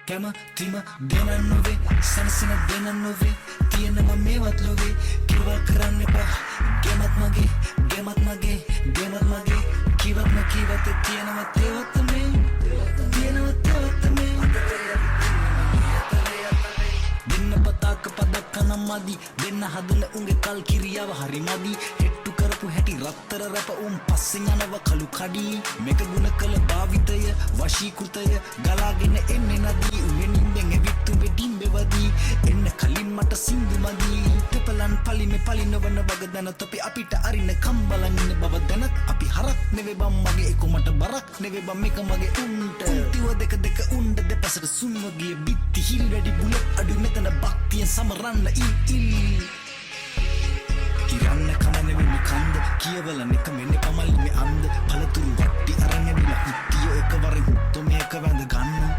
කැමතිම දෙන නොවේ සනසන දෙන නොවේ තියෙනම මේවත් ලොවේ කිව්වා කරන්න එපා ගෙමත් මගේ කිව්වත්ම කිව්වත් තියෙනව තේවත් මේ දෙන්න පතාක පදක් කනමදි දෙන්න හදන උන්ගේ කල් කිරියාව හරි මදි හෙට්ටු කරපු හැටි රත්තර රැප පස්සෙන් යනව කළු කඩි මේක ගුණ කළ භාවිතය වශීකෘතය ගලාගෙන එන්නේ නදී උනේ නින්දෙන් ඇවිත් උඹේ ඩිම්බෙවදී එන්න කලින් මට සින්දු මදි තෙපලන් පලිමේ පලිනවන වග දැන තොපි අපිට අරින කම්බලන් ඉන්න බව දැනත් අපි හරක් නෙවෙයි බම් මගේ එක මට බරක් නෙවෙයි බම් මේක මගේ උන්ට උන්තිව දෙක උන්ඩ දෙපසට සුන් වගේ බිත්ති හිල් වැඩි බුලත් අඩු මෙතන බක්තියෙන් සමරන්න ඉල් කිරන්න කමන වෙන්නේ කන්ද කියවල නෙක මෙන්නේ පමල් මේ අන්ද පළතුරු වට්ටි අරන් ඇවිල්ලා උත්තිය එකවර හුත්තෝ මේක වැඳ ගන්න